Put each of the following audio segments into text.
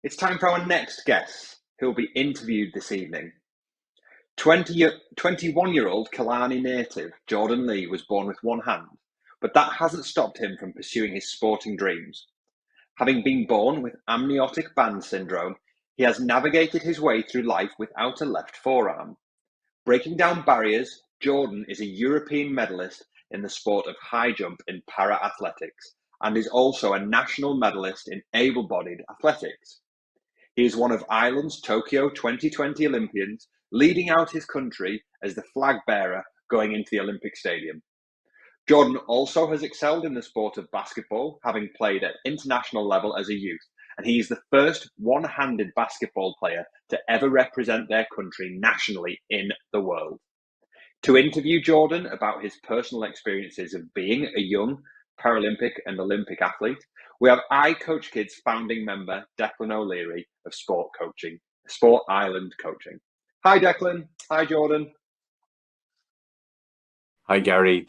It's time for our next guest, who will be interviewed this evening. 21-year-old Killarney native Jordan Lee was born with one hand, but that hasn't stopped him from pursuing his sporting dreams. Having been born with amniotic band syndrome, he has navigated his way through life without a left forearm. Breaking down barriers, Jordan is a European medalist in the sport of high jump in para-athletics and is also a national medalist in able-bodied athletics. He is one of Ireland's Tokyo 2020 Olympians, leading out his country as the flag bearer going into the Olympic Stadium. Jordan also has excelled in the sport of basketball, having played at international level as a youth, and he is the first one-handed basketball player to ever represent their country nationally in the world. To interview Jordan about his personal experiences of being a young Paralympic and Olympic athlete, we have ICOACHKIDS founding member Declan O'Leary of Sport Ireland Coaching. Hi, Declan. Hi, Jordan. Hi, Gary.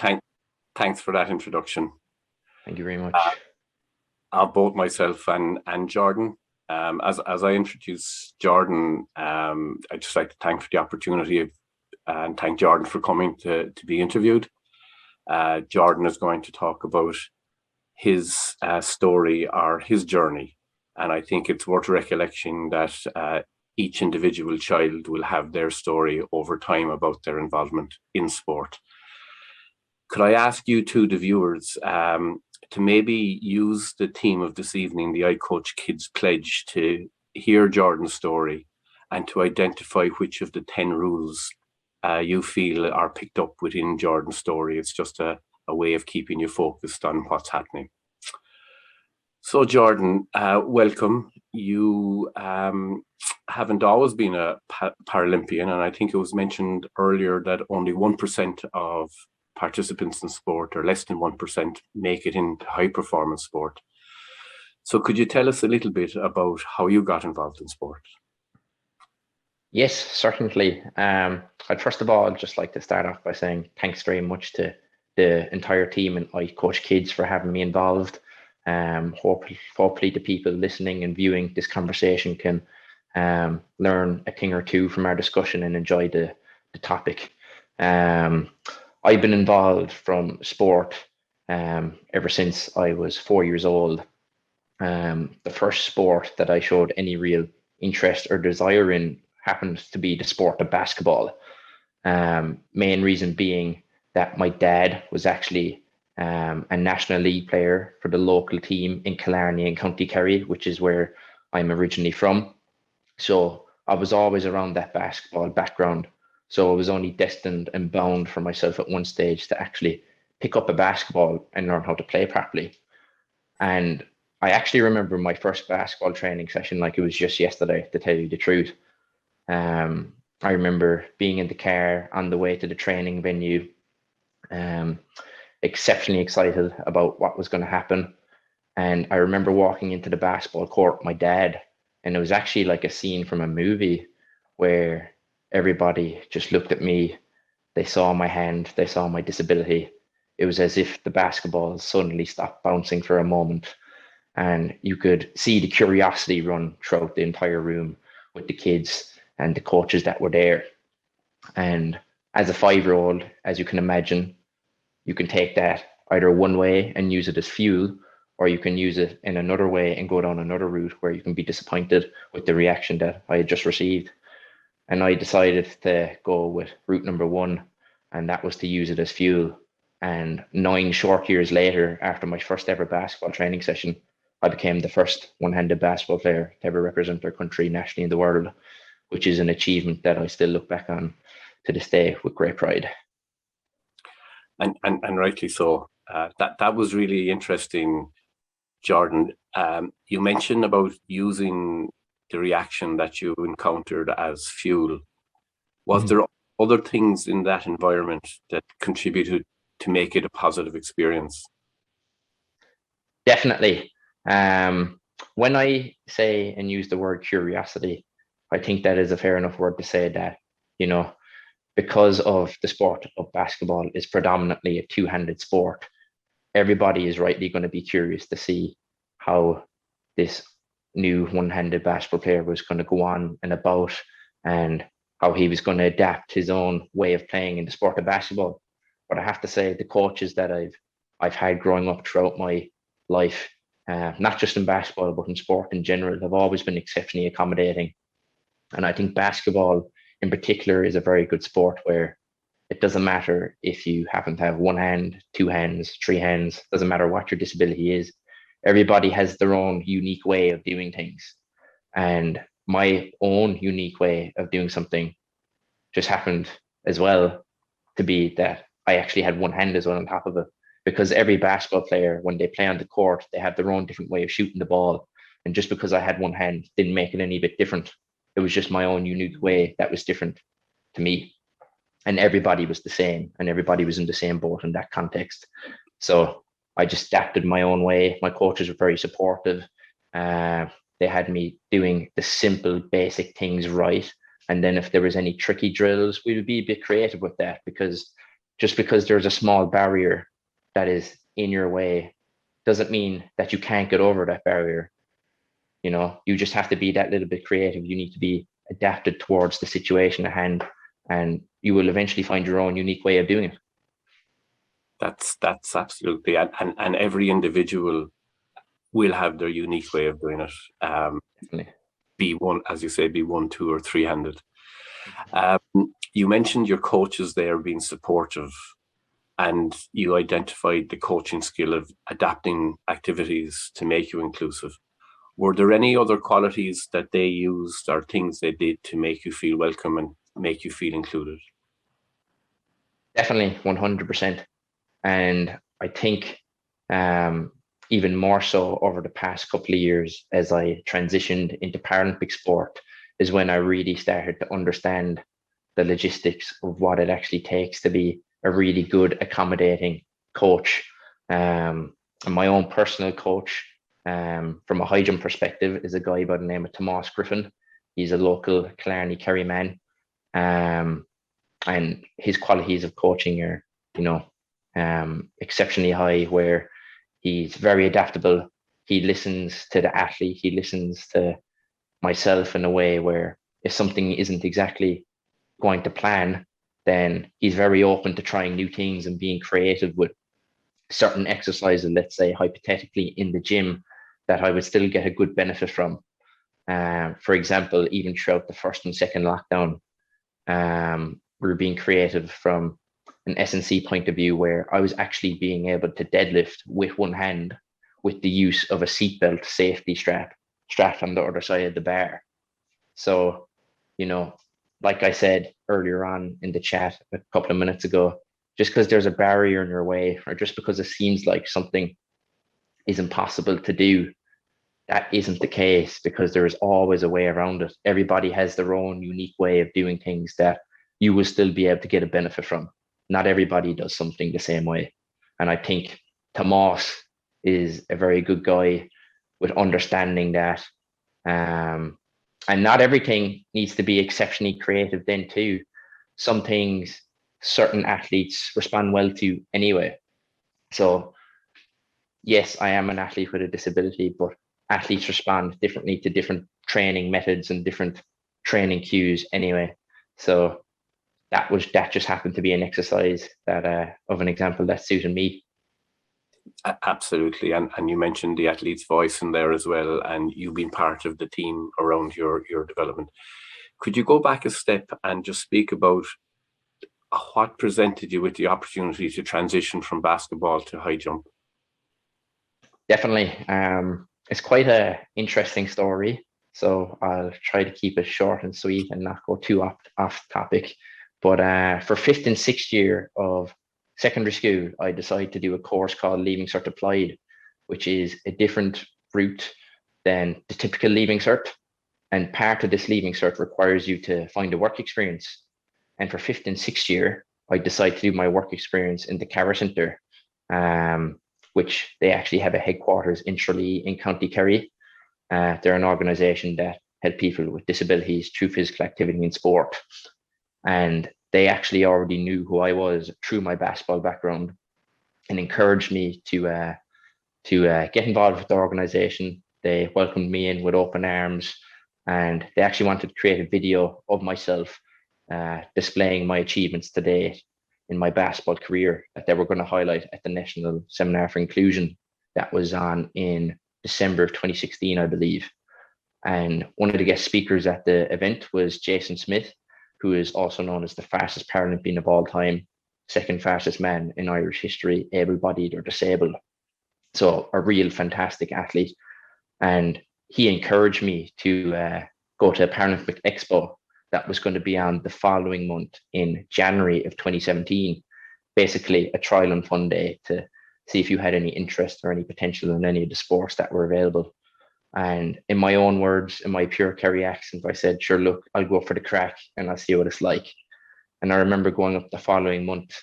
Thanks for that introduction. Thank you very much. Both myself and Jordan. As I introduce Jordan, I'd just like to thank for the opportunity and thank Jordan for coming to be interviewed. Jordan is going to talk about his story or his journey, and I think it's worth recollection that each individual child will have their story over time about their involvement in sport. Could I ask you two, the viewers, to maybe use the theme of this evening, the I Coach Kids Pledge, to hear Jordan's story and to identify which of the 10 rules you feel are picked up within Jordan's story. It's just a way of keeping you focused on what's happening. So Jordan, welcome. You haven't always been a Paralympian, and I think it was mentioned earlier that only 1% of participants in sport, or less than 1%, make it into high performance sport. So could you tell us a little bit about how you got involved in sport? Yes, certainly. I'd first of all just like to start off by saying thanks very much to the entire team and I Coach Kids for having me involved. Hopefully the people listening and viewing this conversation can learn a thing or two from our discussion and enjoy the topic. I've been involved from sport ever since I was 4 years old. The first sport that I showed any real interest or desire in happened to be the sport of basketball. Main reason being that my dad was actually a National League player for the local team in Killarney in County Kerry, which is where I'm originally from. So I was always around that basketball background. So I was only destined and bound for myself at one stage to actually pick up a basketball and learn how to play properly. And I actually remember my first basketball training session like it was just yesterday, to tell you the truth. I remember being in the car on the way to the training venue, exceptionally excited about what was going to happen. And I remember walking into the basketball court with my dad, and it was actually like a scene from a movie where everybody just looked at me. They saw my hand, they saw my disability. It was as if the basketball suddenly stopped bouncing for a moment, and you could see the curiosity run throughout the entire room with the kids and the coaches that were there. And as a 5-year-old, as you can imagine, you can take that either one way and use it as fuel, or you can use it in another way and go down another route where you can be disappointed with the reaction that I had just received. And I decided to go with route number 1, and that was to use it as fuel. And 9 short years later, after my first ever basketball training session, I became the first one-handed basketball player to ever represent their country nationally in the world, which is an achievement that I still look back on to this day with great pride. And rightly so. That was really interesting, Jordan. You mentioned about using the reaction that you encountered as fuel. Was there other things in that environment that contributed to make it a positive experience? Definitely. When I say and use the word curiosity, I think that is a fair enough word to say that, because of the sport of basketball is predominantly a two-handed sport, everybody is rightly going to be curious to see how this new one-handed basketball player was going to go on and about, and how he was going to adapt his own way of playing in the sport of basketball. But I have to say, the coaches that I've had growing up throughout my life, not just in basketball but in sport in general, have always been exceptionally accommodating. And I think basketball in particular is a very good sport where it doesn't matter if you happen to have one hand, two hands, three hands, doesn't matter what your disability is. Everybody has their own unique way of doing things. And my own unique way of doing something just happened as well to be that I actually had one hand as well on top of it. Because every basketball player, when they play on the court, they have their own different way of shooting the ball. And just because I had one hand didn't make it any bit different. It was just my own unique way that was different to me. And everybody was the same, and everybody was in the same boat in that context. So I just adapted my own way. My coaches were very supportive. They had me doing the simple, basic things right. And then if there was any tricky drills, we would be a bit creative with that, because just because there's a small barrier that is in your way doesn't mean that you can't get over that barrier. You know, you just have to be that little bit creative. You need to be adapted towards the situation at hand, and you will eventually find your own unique way of doing it. That's absolutely, and every individual will have their unique way of doing it. Definitely. Be one, as you say, be one, two, or three-handed. You mentioned your coaches there being supportive, and you identified the coaching skill of adapting activities to make you inclusive. Were there any other qualities that they used or things they did to make you feel welcome and make you feel included? Definitely, 100%. And I think even more so over the past couple of years, as I transitioned into Paralympic sport, is when I really started to understand the logistics of what it actually takes to be a really good, accommodating coach. And my own personal coach, from a high jump perspective, is a guy by the name of Tomas Griffin. He's a local Killarney Kerry man. And his qualities of coaching are, exceptionally high, where he's very adaptable. He listens to the athlete. He listens to myself in a way where if something isn't exactly going to plan, then he's very open to trying new things and being creative with certain exercises, let's say hypothetically in the gym, that I would still get a good benefit from. For example, even throughout the first and second lockdown, we were being creative from an S&C point of view, where I was actually being able to deadlift with one hand with the use of a seatbelt safety strap strapped on the other side of the bar. So, like I said earlier on in the chat a couple of minutes ago, just because there's a barrier in your way, or just because it seems like something is impossible to do, that isn't the case, because there is always a way around it. Everybody has their own unique way of doing things that you will still be able to get a benefit from. Not everybody does something the same way. And I think Tomas is a very good guy with understanding that. And not everything needs to be exceptionally creative then too. Some things certain athletes respond well to anyway. So yes, I am an athlete with a disability, but athletes respond differently to different training methods and different training cues anyway. So that just happened to be an exercise that of an example that suited me. Absolutely. And you mentioned the athlete's voice in there as well, and you've been part of the team around your development. Could you go back a step and just speak about what presented you with the opportunity to transition from basketball to high jump? Definitely. It's quite an interesting story. So I'll try to keep it short and sweet and not go too off topic. But for fifth and sixth year of secondary school, I decided to do a course called Leaving Cert Applied, which is a different route than the typical Leaving Cert. And part of this Leaving Cert requires you to find a work experience. And for fifth and sixth year, I decided to do my work experience in the Carver Centre, which they actually have a headquarters in Tralee in County Kerry. They're an organisation that help people with disabilities through physical activity and sport. And they actually already knew who I was through my basketball background, and encouraged me to get involved with the organisation They welcomed me in with open arms, and they actually wanted to create a video of myself displaying my achievements to date in my basketball career that they were going to highlight at the National Seminar for Inclusion that was on in December of 2016, I believe. And one of the guest speakers at the event was Jason Smith, who is also known as the fastest Paralympian of all time, second fastest man in Irish history, able-bodied or disabled. So a real fantastic athlete. And he encouraged me to go to a Paralympic Expo that was going to be on the following month in January of 2017, basically a trial and fun day to see if you had any interest or any potential in any of the sports that were available. And in my own words, in my pure Kerry accent, I said, sure, look, I'll go for the crack and I'll see what it's like. And I remember going up the following month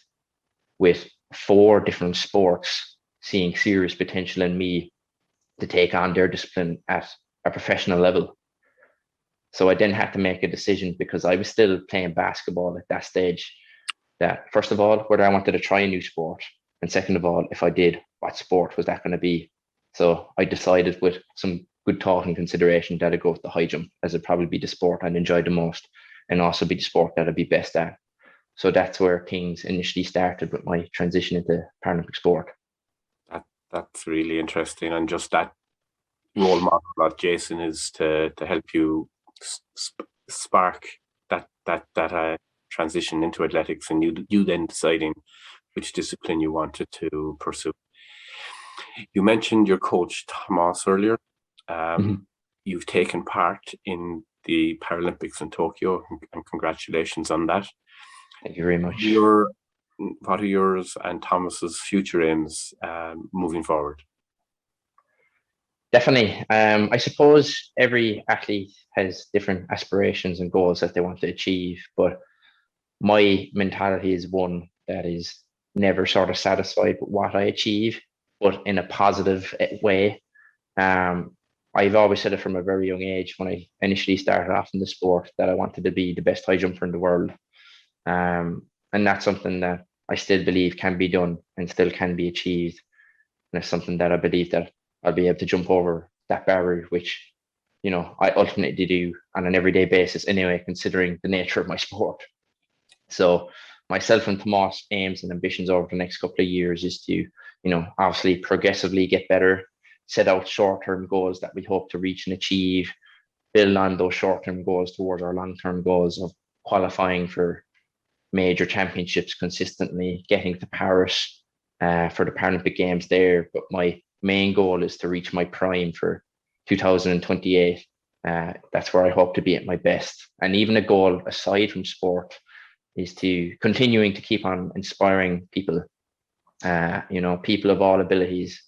with 4 different sports, seeing serious potential in me to take on their discipline at a professional level. So I then had to make a decision, because I was still playing basketball at that stage, that first of all, whether I wanted to try a new sport, and second of all, if I did, what sport was that going to be? So I decided with some good thought and consideration that I'd go with the high jump, as it'd probably be the sport I'd enjoy the most and also be the sport that I'd be best at. So that's where things initially started with my transition into Paralympic sport. That's really interesting. And just that role model that Jason is to help you spark that transition into athletics, and you then deciding which discipline you wanted to pursue. You mentioned your coach Tomas earlier. You've taken part in the Paralympics in Tokyo, and congratulations on that. Thank you very much. What are yours and Thomas's future aims moving forward? Definitely. I suppose every athlete has different aspirations and goals that they want to achieve, but my mentality is one that is never sort of satisfied with what I achieve, but in a positive way. I've always said it from a very young age, when I initially started off in the sport, that I wanted to be the best high jumper in the world. And that's something that I still believe can be done and still can be achieved. And it's something that I believe that I'll be able to jump over that barrier, which, you know, I ultimately do on an everyday basis anyway, considering the nature of my sport. So myself and Tomas' aims and ambitions over the next couple of years is to, you know, obviously progressively get better, set out short-term goals that we hope to reach and achieve, build on those short-term goals towards our long-term goals of qualifying for major championships consistently, getting to Paris for the Paralympic Games there. But my main goal is to reach my prime for 2028. That's where I hope to be at my best. And even a goal aside from sport is to continuing to keep on inspiring people, you know, people of all abilities,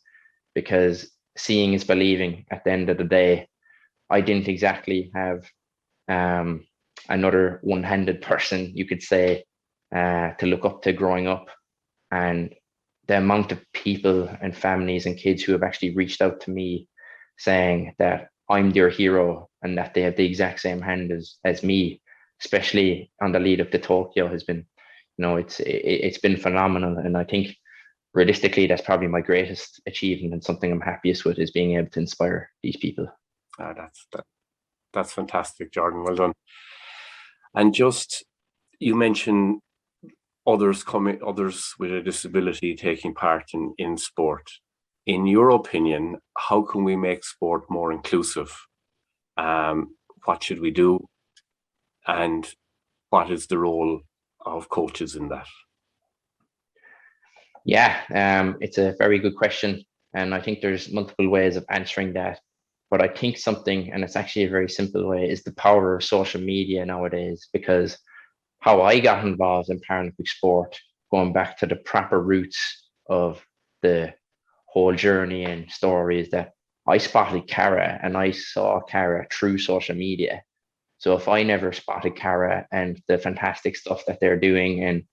because seeing is believing at the end of the day. I didn't exactly have another one-handed person, you could say, to look up to growing up. And the amount of people and families and kids who have actually reached out to me saying that I'm their hero and that they have the exact same hand as me, especially on the lead up to Tokyo, has been, you know, it's been phenomenal. And I think realistically, that's probably my greatest achievement, and something I'm happiest with, is being able to inspire these people. That's fantastic, Jordan. Well done. And just, you mentioned others with a disability taking part in sport. In your opinion, how can we make sport more inclusive? What should we do? And what is the role of coaches in that? Yeah, it's a very good question. And I think there's multiple ways of answering that. But I think something, and it's actually a very simple way, is the power of social media nowadays. Because how I got involved in Paralympic sport, going back to the proper roots of the whole journey and story, is that I spotted Cara and I saw Cara through social media. So if I never spotted Cara and the fantastic stuff that they're doing and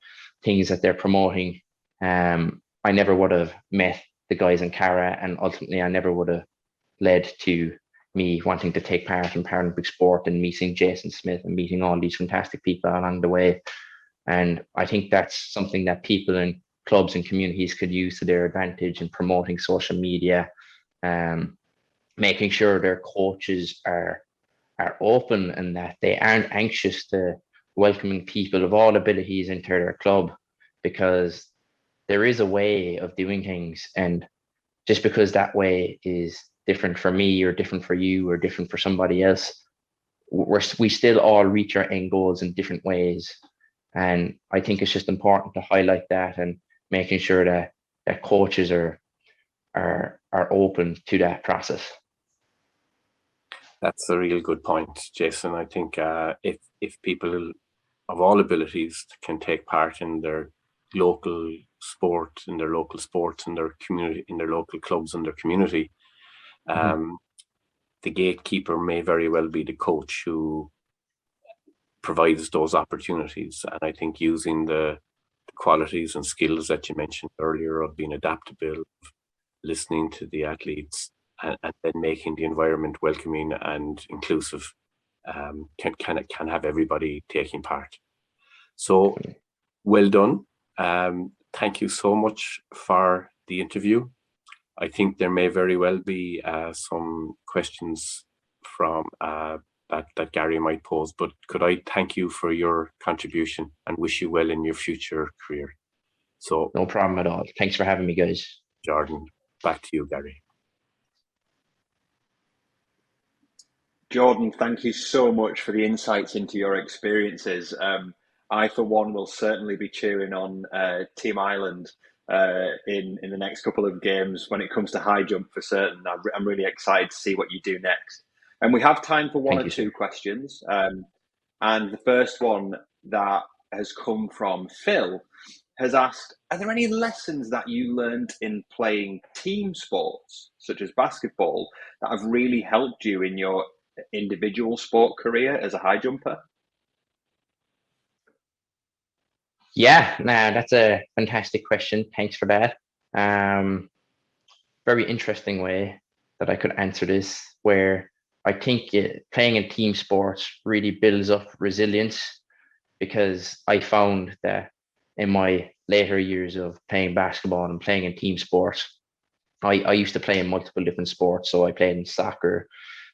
things that they're promoting, I never would have met the guys in Cara, and ultimately I never would have led to me wanting to take part in Paralympic sport and meeting Jason Smith and meeting all these fantastic people along the way. And I think that's something that people in clubs and communities could use to their advantage in promoting social media, making sure their coaches are open and that they aren't anxious to welcoming people of all abilities into their club, because there is a way of doing things, and just because that way is different for me or different for you or different for somebody else, we still all reach our end goals in different ways. And I think it's just important to highlight that, and making sure that coaches are open to that process. That's a real good point, Jason. I think if people of all abilities can take part in their local sport, in their local sports, in their community, in their local clubs, in their community, the gatekeeper may very well be the coach who provides those opportunities. And I think using the qualities and skills that you mentioned earlier of being adaptable, listening to the athletes, and then making the environment welcoming and inclusive can have everybody taking part. So well done. Thank you so much for the interview. I think there may very well be some questions from that Gary might pose, but could I thank you for your contribution and wish you well in your future career. So no problem at all. Thanks for having me, guys. Jordan, back to you, Gary. Jordan, thank you so much for the insights into your experiences. I, for one, will certainly be cheering on Team Ireland in the next couple of games when it comes to high jump for certain. I'm really excited to see what you do next. And we have time for one or two questions. And the first one that has come from Phil has asked, are there any lessons that you learned in playing team sports, such as basketball, that have really helped you in your individual sport career as a high jumper? Yeah, that's a fantastic question. Thanks for that. Very interesting way that I could answer this, where I think playing in team sports really builds up resilience, because I found that in my later years of playing basketball and playing in team sports, I used to play in multiple different sports. So I played in soccer.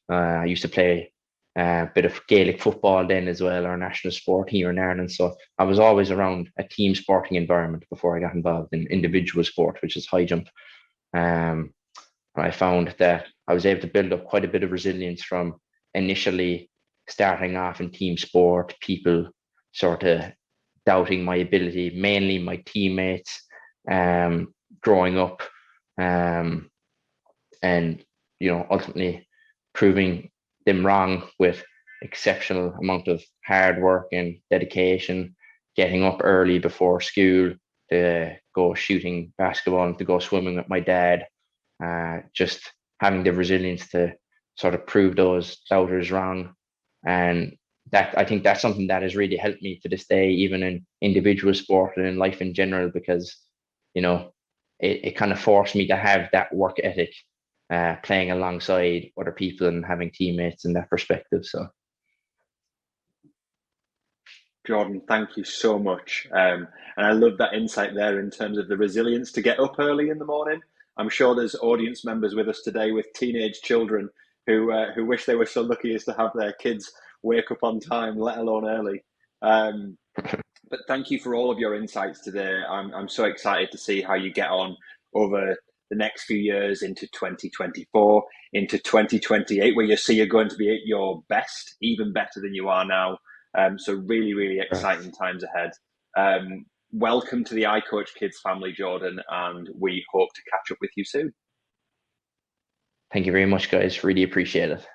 I used to play a bit of Gaelic football then as well, our national sport here in Ireland. So I was always around a team sporting environment before I got involved in individual sport, which is high jump. I found that I was able to build up quite a bit of resilience from initially starting off in team sport, people sort of doubting my ability, mainly my teammates, growing up, and ultimately proving them wrong with exceptional amount of hard work and dedication, getting up early before school to go shooting basketball and to go swimming with my dad, just having the resilience to sort of prove those doubters wrong. And that, I think that's something that has really helped me to this day, even in individual sport and in life in general, because, it kind of forced me to have that work ethic, playing alongside other people and having teammates in that perspective. So, Jordan, thank you so much. And I love that insight there in terms of the resilience to get up early in the morning. I'm sure there's audience members with us today with teenage children who wish they were so lucky as to have their kids wake up on time, let alone early. But thank you for all of your insights today. I'm so excited to see how you get on over the next few years into 2024, into 2028, where you see you're going to be at your best, even better than you are now. So really, really exciting times ahead. Welcome to the ICOACHKIDS family, Jordan, and we hope to catch up with you soon. Thank you very much, guys. Really appreciate it.